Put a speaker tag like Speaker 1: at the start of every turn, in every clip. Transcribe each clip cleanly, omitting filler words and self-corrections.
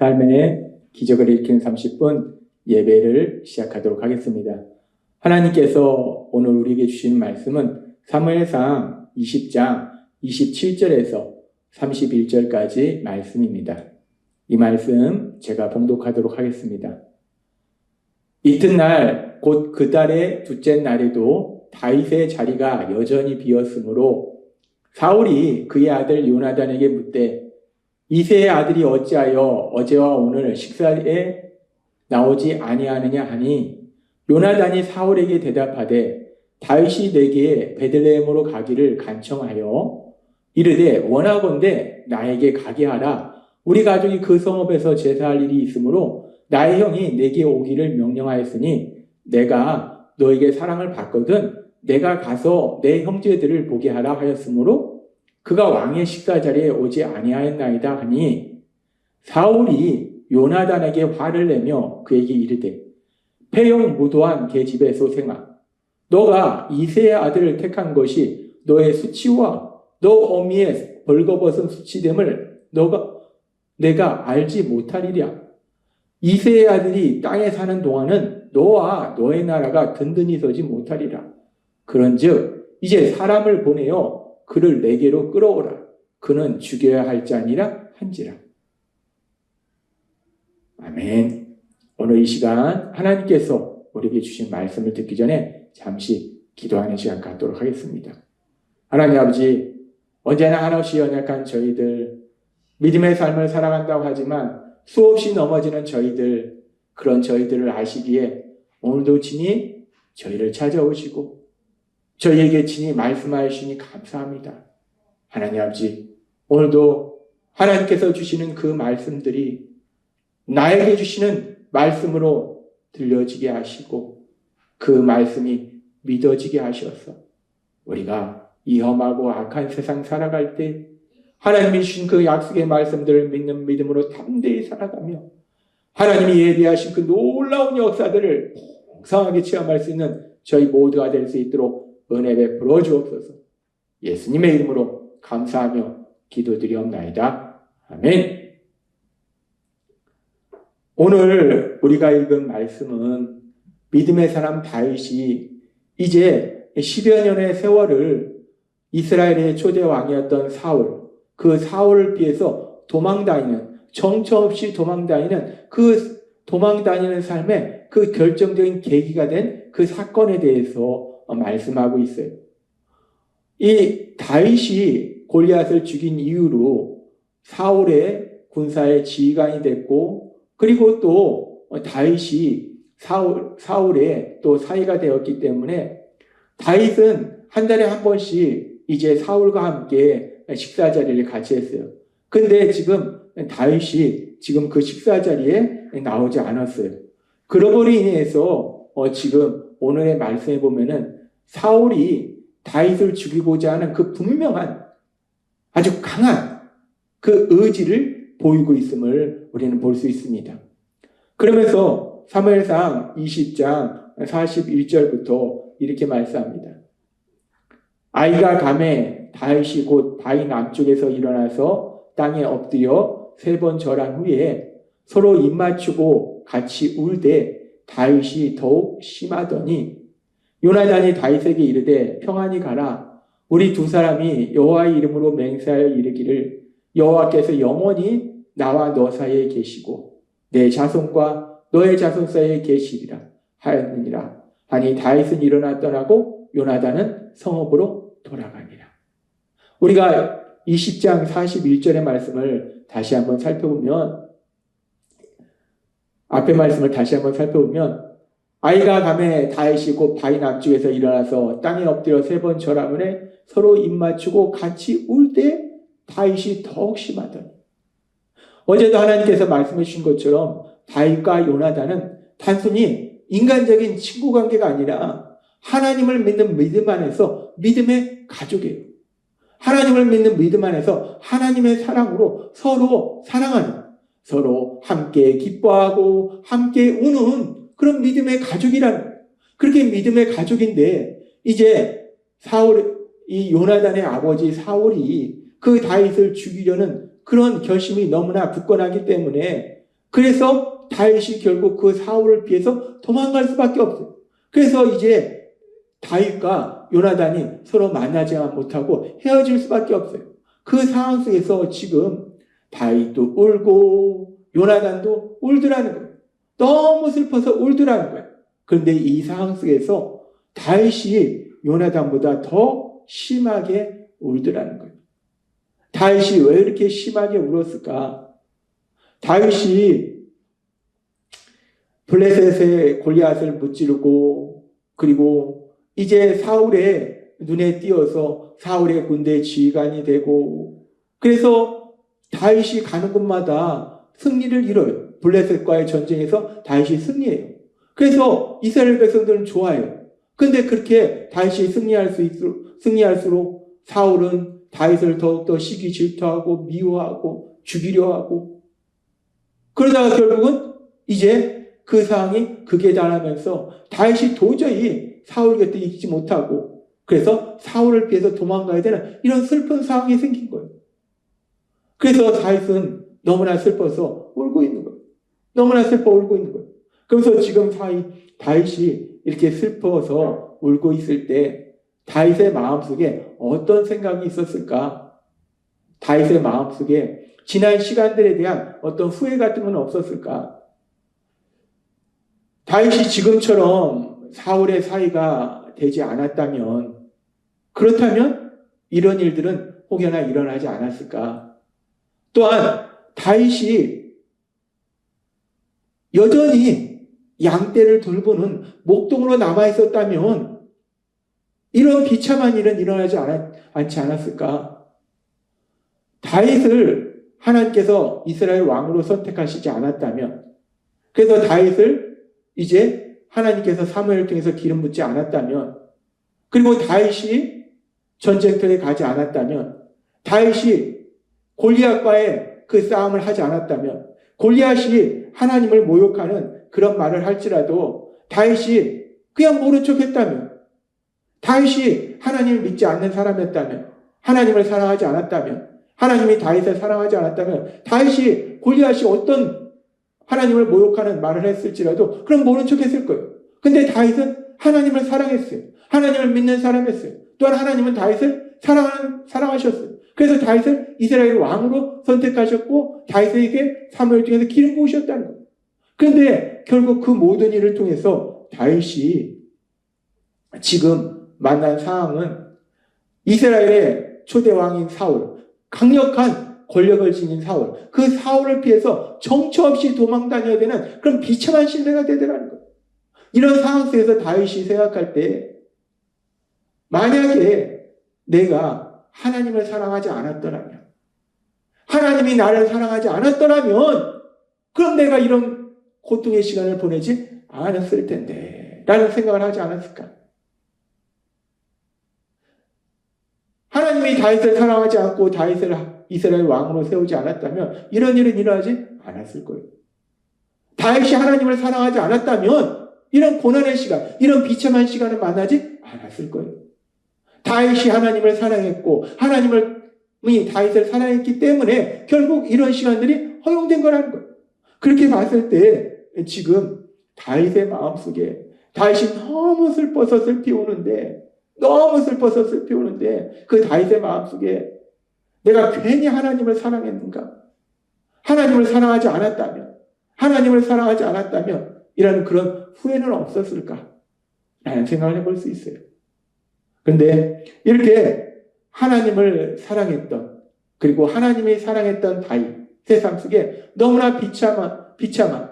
Speaker 1: 삶의 기적을 일으키는 30분 예배를 시작하도록 하겠습니다. 하나님께서 오늘 우리에게 주시는 말씀은 사무엘상 20장 27절에서 31절까지 말씀입니다. 이 말씀 제가 봉독하도록 하겠습니다. 이튿날 곧 그 달의 둘째 날에도 다윗의 자리가 여전히 비었으므로 사울이 그의 아들 요나단에게 묻되 이새의 아들이 어찌하여 어제와 오늘 식사에 나오지 아니하느냐 하니 요나단이 사울에게 대답하되 다윗이 내게 베들레헴으로 가기를 간청하여 이르되 원하건대 나에게 가게 하라. 우리 가족이 그 성읍에서 제사할 일이 있으므로 나의 형이 내게 오기를 명령하였으니 내가 너에게 사랑을 받거든 내가 가서 내 형제들을 보게 하라 하였으므로 그가 왕의 식사 자리에 오지 아니하였나이다 하니 사울이 요나단에게 화를 내며 그에게 이르되 패용 무도한 계집의 소생아 너가 이새의 아들을 택한 것이 너의 수치와 너 어미의 벌거벗은 수치됨을 내가 알지 못하리랴. 이새의 아들이 땅에 사는 동안은 너와 너의 나라가 든든히 서지 못하리라. 그런즉 이제 사람을 보내어 그를 내게로 끌어오라. 그는 죽여야 할 자니라 한지라. 아멘. 오늘 이 시간 하나님께서 우리에게 주신 말씀을 듣기 전에 잠시 기도하는 시간 갖도록 하겠습니다. 하나님 아버지, 언제나 한없이 연약한 저희들, 믿음의 삶을 살아간다고 하지만 수없이 넘어지는 저희들, 그런 저희들을 아시기에 오늘도 친히 저희를 찾아오시고 저희에게 친히 말씀하여 주시니 감사합니다. 하나님 아버지, 오늘도 하나님께서 주시는 그 말씀들이 나에게 주시는 말씀으로 들려지게 하시고 그 말씀이 믿어지게 하셔서 우리가 이 험하고 악한 세상 살아갈 때 하나님이 주신 그 약속의 말씀들을 믿는 믿음으로 담대히 살아가며 하나님이 예비하신 그 놀라운 역사들을 풍성하게 체험할 수 있는 저희 모두가 될 수 있도록 은혜 베풀어 주옵소서. 예수님의 이름으로 감사하며 기도드리옵나이다. 아멘. 오늘 우리가 읽은 말씀은 믿음의 사람 다윗이 이제 10여 년의 세월을 이스라엘의 초대 왕이었던 그 사울을 피해서 도망다니는, 정처 없이 도망다니는 그 도망다니는 삶의 그 결정적인 계기가 된 그 사건에 대해서 말씀하고 있어요. 이 다윗이 골리앗을 죽인 이후로 사울의 군사의 지휘관이 됐고 그리고 또 다윗이 사울의 또 사이가 되었기 때문에 다윗은 한 달에 한 번씩 이제 사울과 함께 식사 자리를 같이 했어요. 근데 지금 다윗이 지금 그 식사 자리에 나오지 않았어요. 그러므로 인해서 지금 오늘의 말씀에 보면은 사울이 다윗을 죽이고자 하는 그 분명한 아주 강한 그 의지를 보이고 있음을 우리는 볼 수 있습니다. 그러면서 사무엘상 20장 41절부터 이렇게 말씀합니다. 아이가 감에 다윗이 곧 바위 남쪽에서 일어나서 땅에 엎드려 3번 절한 후에 서로 입맞추고 같이 울되 다윗이 더욱 심하더니 요나단이 다윗에게 이르되 평안히 가라. 우리 두 사람이 여호와의 이름으로 맹세하여 이르기를 여호와께서 영원히 나와 너 사이에 계시고 내 자손과 너의 자손 사이에 계시리라 하였느니라 하니 다윗은 일어나 떠나고 요나단은 성읍으로 돌아가니라. 우리가 20장 41절의 말씀을 다시 한번 살펴보면 앞의 말씀을 다시 한번 살펴보면 아이가 감에 다윗이 곧 바위 남쪽에서 일어나서 땅에 엎드려 3번 절함을 해 서로 입맞추고 같이 울 때 다윗이 더욱 심하더니 어제도 하나님께서 말씀해 주신 것처럼 다윗과 요나단은 단순히 인간적인 친구 관계가 아니라 하나님을 믿는 믿음 안에서 믿음의 가족이에요. 하나님을 믿는 믿음 안에서 하나님의 사랑으로 서로 사랑하는, 서로 함께 기뻐하고 함께 우는 그런 믿음의 가족이라는, 그렇게 믿음의 가족인데 이제 이 요나단의 아버지 사울이 그 다윗을 죽이려는 그런 결심이 너무나 굳건하기 때문에 그래서 다윗이 결국 그 사울을 피해서 도망갈 수밖에 없어요. 그래서 이제 다윗과 요나단이 서로 만나지 못하고 헤어질 수밖에 없어요. 그 상황 속에서 지금 다윗도 울고 요나단도 울더라는 거예요. 너무 슬퍼서 울더라는 거예요. 그런데 이 상황 속에서 다윗이 요나단보다 더 심하게 울더라는 거예요. 다윗이 왜 이렇게 심하게 울었을까? 다윗이 블레셋의 골리앗을 무찌르고 그리고 이제 사울의 눈에 띄어서 사울의 군대 지휘관이 되고 그래서 다윗이 가는 곳마다 승리를 이뤄요. 블레셋과의 전쟁에서 다윗이 승리해요. 그래서 이스라엘 백성들은 좋아해요. 근데 그렇게 다윗이 승리할수록 사울은 다윗을 더욱더 시기 질투하고 미워하고 죽이려 하고 그러다가 결국은 이제 그 상황이 극에 달하면서 다윗이 도저히 사울 곁에 있지 못하고 그래서 사울을 피해서 도망가야 되는 이런 슬픈 상황이 생긴 거예요. 그래서 다윗은 너무나 슬퍼서 울고 있는 거예요. 너무나 슬퍼 울고 있는 거예요. 그래서 지금 다윗이 이렇게 슬퍼서 울고 있을 때 다윗의 마음속에 어떤 생각이 있었을까? 다윗의 마음속에 지난 시간들에 대한 어떤 후회 같은 건 없었을까? 다윗이 지금처럼 사울의 사이가 되지 않았다면 그렇다면 이런 일들은 혹여나 일어나지 않았을까? 또한 다윗이 여전히 양떼를 돌보는 목동으로 남아있었다면 이런 비참한 일은 일어나지 않지 않았을까? 다윗을 하나님께서 이스라엘 왕으로 선택하시지 않았다면 그래서 다윗을 이제 하나님께서 사무엘을 통해서 기름 붓지 않았다면 그리고 다윗이 전쟁터에 가지 않았다면 다윗이 골리앗과의 그 싸움을 하지 않았다면 골리앗이 하나님을 모욕하는 그런 말을 할지라도 다윗이 그냥 모른 척 했다면 다윗이 하나님을 믿지 않는 사람이었다면 하나님을 사랑하지 않았다면 하나님이 다윗을 사랑하지 않았다면 다윗이 골리앗이 어떤 하나님을 모욕하는 말을 했을지라도 그럼 모른 척 했을 거예요. 근데 다윗은 하나님을 사랑했어요. 하나님을 믿는 사람이었어요. 또한 하나님은 다윗을 사랑하셨어요. 그래서 다윗을 이스라엘 왕으로 선택하셨고 다윗에게 사무엘 중에서 기름 부으셨다는 거예요. 그런데 결국 그 모든 일을 통해서 다윗이 지금 만난 상황은 이스라엘의 초대 왕인 사울, 강력한 권력을 지닌 사울, 그 사울을 피해서 정처 없이 도망 다녀야 되는 그런 비참한 신세가 되더라는 거예요. 이런 상황 속에서 다윗이 생각할 때 만약에 내가 하나님을 사랑하지 않았더라면 하나님이 나를 사랑하지 않았더라면 그럼 내가 이런 고통의 시간을 보내지 않았을 텐데 라는 생각을 하지 않았을까? 하나님이 다윗을 사랑하지 않고 다윗을 이스라엘 왕으로 세우지 않았다면 이런 일은 일어나지 않았을 거예요. 다윗이 하나님을 사랑하지 않았다면 이런 고난의 시간, 이런 비참한 시간을 만나지 않았을 거예요. 다윗이 하나님을 사랑했고 하나님이 다윗을 사랑했기 때문에 결국 이런 시간들이 허용된 거라는 거예요. 그렇게 봤을 때 지금 다윗의 마음속에 다윗이 너무 슬퍼서 슬피 우는데 그 다윗의 마음속에 내가 괜히 하나님을 사랑했는가? 하나님을 사랑하지 않았다면 이라는 그런 후회는 없었을까? 라는 생각을 해볼 수 있어요. 그런데 이렇게 하나님을 사랑했던 그리고 하나님이 사랑했던 다윗의 삶 속에 너무나 비참한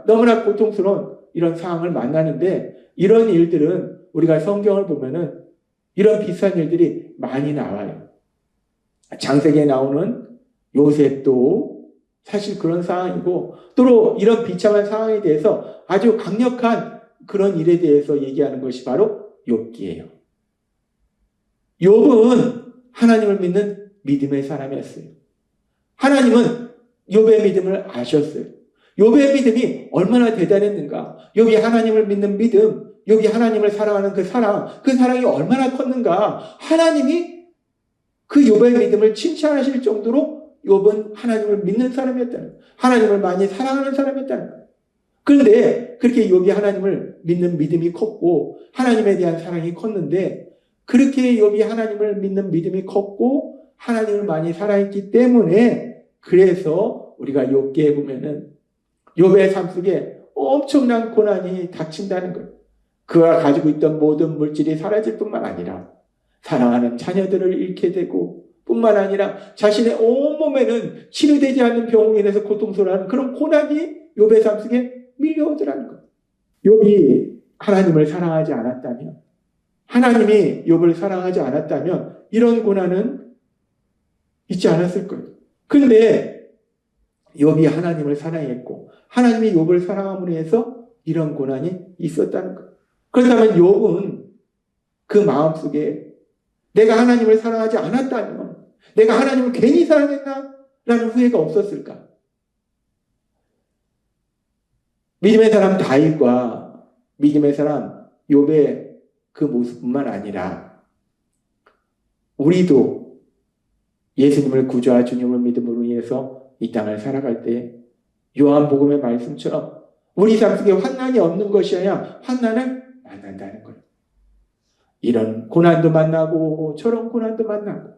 Speaker 1: 너무나 고통스러운 이런 상황을 만나는데 이런 일들은 우리가 성경을 보면은 이런 비슷한 일들이 많이 나와요. 창세기에 나오는 요셉도 사실 그런 상황이고 또 이런 비참한 상황에 대해서 아주 강력한 그런 일에 대해서 얘기하는 것이 바로 욥기예요. 욥은 하나님을 믿는 믿음의 사람이었어요. 하나님은 욥의 믿음을 아셨어요. 욥의 믿음이 얼마나 대단했는가. 욥이 하나님을 믿는 믿음, 욥이 하나님을 사랑하는 그 사랑이 얼마나 컸는가. 하나님이 그 욥의 믿음을 칭찬하실 정도로 욥은 하나님을 믿는 사람이었다는 거예요. 하나님을 많이 사랑하는 사람이었다는 거예요. 그런데 그렇게 욥이 하나님을 믿는 믿음이 컸고 하나님에 대한 사랑이 컸는데, 그렇게 욥이 하나님을 믿는 믿음이 컸고 하나님을 많이 사랑했기 때문에, 그래서 우리가 욥기에 보면은 욥의 삶 속에 엄청난 고난이 닥친다는 거예요. 그가 가지고 있던 모든 물질이 사라질 뿐만 아니라 사랑하는 자녀들을 잃게 되고, 뿐만 아니라 자신의 온몸에는 치료되지 않는 병으로 인해서 고통스러워하는 그런 고난이 욥의 삶 속에 밀려오더라는 거예요. 욥이 하나님을 사랑하지 않았다면, 하나님이 욥을 사랑하지 않았다면 이런 고난은 있지 않았을 거예요. 그런데 욥이 하나님을 사랑했고 하나님이 욥을 사랑함으로 해서 이런 고난이 있었다는 거예요. 그렇다면 욥은 그 마음속에 내가 하나님을 사랑하지 않았다면, 내가 하나님을 괜히 사랑했나? 라는 후회가 없었을까? 믿음의 사람 다윗과 믿음의 사람 욥의 그 모습뿐만 아니라 우리도 예수님을 구주와 주님을 믿음으로 인해서 이 땅을 살아갈 때 요한복음의 말씀처럼 우리 삶 속에 환난이 없는 것이 아니라 환난을 만난다는 거예요. 이런 고난도 만나고 저런 고난도 만나고,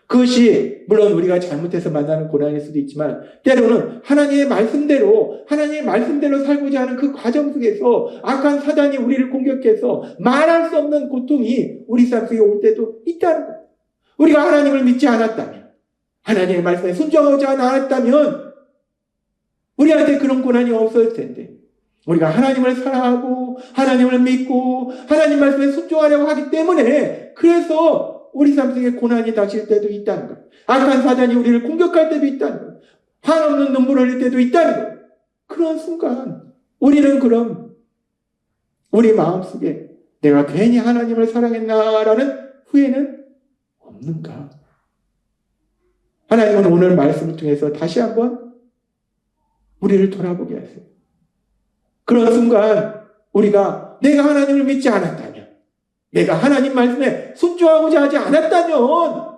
Speaker 1: 그것이 물론 우리가 잘못해서 만나는 고난일 수도 있지만 때로는 하나님의 말씀대로 살고자 하는 그 과정 속에서 악한 사단이 우리를 공격해서 말할 수 없는 고통이 우리 삶 속에 올 때도 있다는 거예요. 우리가 하나님을 믿지 않았다면, 하나님의 말씀에 순종하지 않았다면 우리한테 그런 고난이 없었을 텐데, 우리가 하나님을 사랑하고 하나님을 믿고 하나님 말씀에 순종하려고 하기 때문에, 그래서 우리 삶 속에 고난이 닥칠 때도 있다는 거예요. 악한 사단이 우리를 공격할 때도 있다는 거예요. 한없는 눈물을 흘릴 때도 있다는 거예요. 그런 순간 우리는 그럼 우리 마음속에 내가 괜히 하나님을 사랑했나라는 후회는 없는가? 하나님은 오늘 말씀을 통해서 다시 한번 우리를 돌아보게 하세요. 그런 순간 우리가 내가 하나님을 믿지 않았다면, 내가 하나님 말씀에 순종하고자 하지 않았다면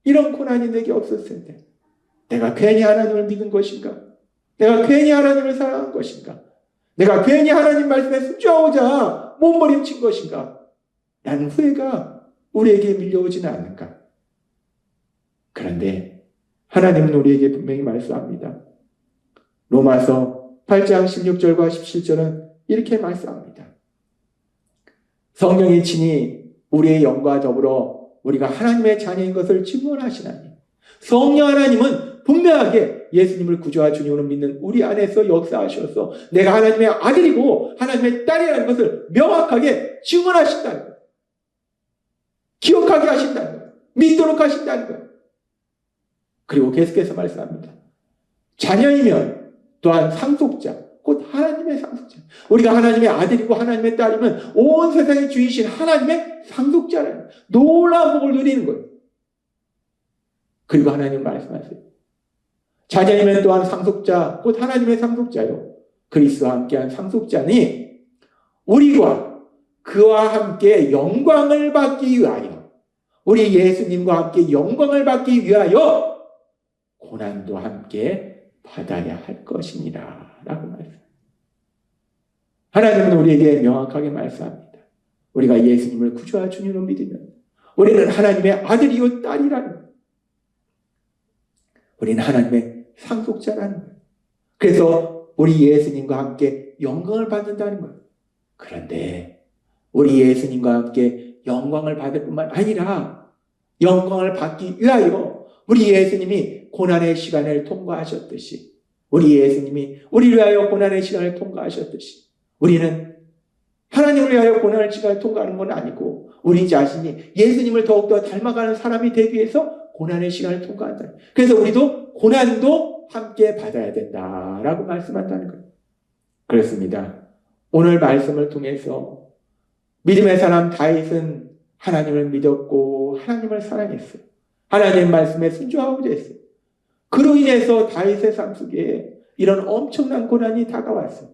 Speaker 1: 이런 고난이 내게 없었을 텐데, 내가 괜히 하나님을 믿은 것인가? 내가 괜히 하나님을 사랑한 것인가? 내가 괜히 하나님 말씀에 순종하고자 몸부림친 것인가? 라는 후회가 우리에게 밀려오지는 않는가? 그런데 하나님은 우리에게 분명히 말씀합니다. 로마서 8장 16절과 17절은 이렇게 말씀합니다. 성령이 친히 우리의 영과 더불어 우리가 하나님의 자녀인 것을 증언하시나니, 성령 하나님은 분명하게 예수님을 구주와 주님으로 믿는 우리 안에서 역사하셔서 내가 하나님의 아들이고 하나님의 딸이라는 것을 명확하게 증언하신다는 거예요. 기억하게 하신다는 거예요. 믿도록 하신다는 거예요. 그리고 계속해서 말씀합니다. 자녀이면 또한 상속자, 곧 하나님의 상속자. 우리가 하나님의 아들이고 하나님의 딸이면 온 세상의 주이신 하나님의 상속자라는 놀라운 복을 누리는 거예요. 그리고 하나님 말씀하세요. 자녀이면 또한 상속자, 곧 하나님의 상속자요. 그리스도와 함께한 상속자니 우리가 그와 함께 영광을 받기 위하여, 우리 예수님과 함께 영광을 받기 위하여 고난도 함께 받아야 할 것이니라 라고 말씀합니다. 하나님은 우리에게 명확하게 말씀합니다. 우리가 예수님을 구주와 주님으로 믿으면 우리는 하나님의 아들이요 딸이라는 거예요. 우리는 하나님의 상속자라는 거예요. 그래서 우리 예수님과 함께 영광을 받는다는 거예요. 그런데 우리 예수님과 함께 영광을 받을 뿐만 아니라 영광을 받기 위하여 우리 예수님이 고난의 시간을 통과하셨듯이, 우리 예수님이 우리를 위하여 고난의 시간을 통과하셨듯이, 우리는 하나님을 위하여 고난의 시간을 통과하는 건 아니고 우리 자신이 예수님을 더욱더 닮아가는 사람이 되기 위해서 고난의 시간을 통과한다. 그래서 우리도 고난도 함께 받아야 된다라고 말씀한다는 거예요. 그렇습니다. 오늘 말씀을 통해서 믿음의 사람 다윗은 하나님을 믿었고 하나님을 사랑했어요. 하나님의 말씀에 순종하고자 했어요. 그로 인해서 다윗의 삶 속에 이런 엄청난 고난이 다가왔어요.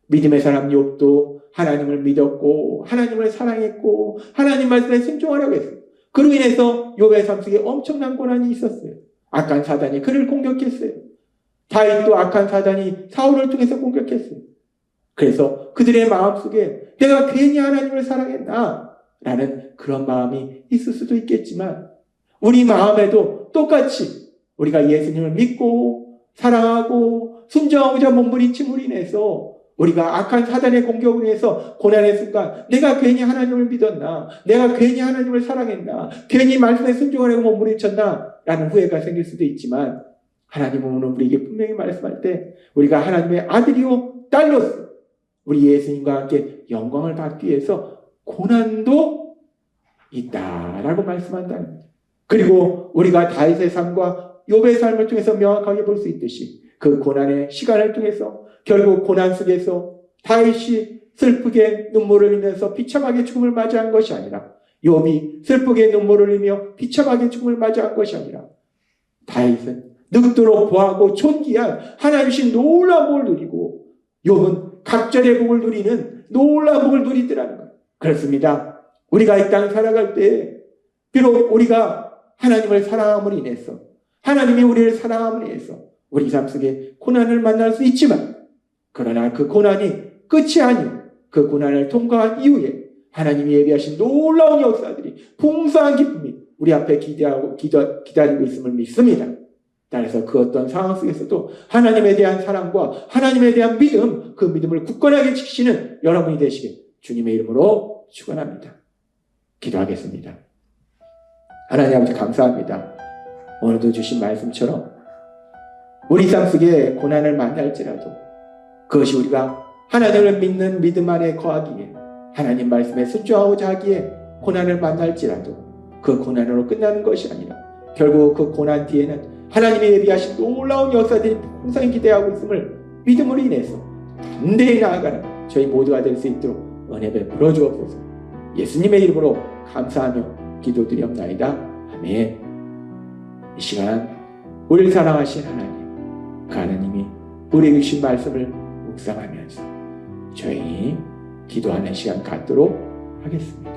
Speaker 1: 믿음의 사람 욥도 하나님을 믿었고 하나님을 사랑했고 하나님 말씀에 순종하려고 했어요. 그로 인해서 욥의 삶 속에 엄청난 고난이 있었어요. 악한 사단이 그를 공격했어요. 다윗도 악한 사단이 사울을 통해서 공격했어요. 그래서 그들의 마음속에 내가 괜히 하나님을 사랑했나? 라는 그런 마음이 있을 수도 있겠지만 우리 마음에도 똑같이 우리가 예수님을 믿고 사랑하고 순종하고자 몸부림침으로 인해서 우리가 악한 사단의 공격으로 인해서 고난의 순간 내가 괜히 하나님을 믿었나? 내가 괜히 하나님을 사랑했나? 괜히 말씀에 순종하려고 몸부림쳤나? 라는 후회가 생길 수도 있지만 하나님은 오늘 우리에게 분명히 말씀할 때 우리가 하나님의 아들이요 딸로서 우리 예수님과 함께 영광을 받기 위해서 고난도 있다라고 말씀한다는 거죠. 그리고 우리가 다윗의 삶과 욥의 삶을 통해서 명확하게 볼 수 있듯이 그 고난의 시간을 통해서 결국 고난 속에서 다윗이 슬프게 눈물을 흘리면서 비참하게 죽음을 맞이한 것이 아니라 욥이 슬프게 눈물을 흘리며 비참하게 죽음을 맞이한 것이 아니라 다윗은 늙도록 보하고 존귀한 하나님이신 놀라운 복을 누리고 욥은 각절의 복을 누리는 놀라운 복을 누리더라는 거예요. 그렇습니다. 우리가 이 땅 살아갈 때 비록 우리가 하나님을 사랑함으로 인해서 하나님이 우리를 사랑함으로 인해서 우리 삶 속에 고난을 만날 수 있지만 그러나 그 고난이 끝이 아니오 그 고난을 통과한 이후에 하나님이 예비하신 놀라운 역사들이 풍성한 기쁨이 우리 앞에 기다리고 있음을 믿습니다. 따라서 그 어떤 상황 속에서도 하나님에 대한 사랑과 하나님에 대한 믿음, 그 믿음을 굳건하게 지키시는 여러분이 되시길 주님의 이름으로 축원합니다. 기도하겠습니다. 하나님 아버지 감사합니다. 오늘도 주신 말씀처럼 우리 삶 속에 고난을 만날지라도 그것이 우리가 하나님을 믿는 믿음 안에 거하기에 하나님 말씀에 순종하고자 하기에 고난을 만날지라도 그 고난으로 끝나는 것이 아니라 결국 그 고난 뒤에는 하나님의 예비하신 놀라운 역사들이 풍성히 기대하고 있음을 믿음으로 인해서 담대히 나아가는 저희 모두가 될 수 있도록 은혜 베풀어 주옵소서. 예수님의 이름으로 감사하며 기도드리옵나이다. 아멘. 이 시간 우리를 사랑하신 하나님, 그 하나님이 우리에게 주신 말씀을 묵상하면서 저희 기도하는 시간 갖도록 하겠습니다.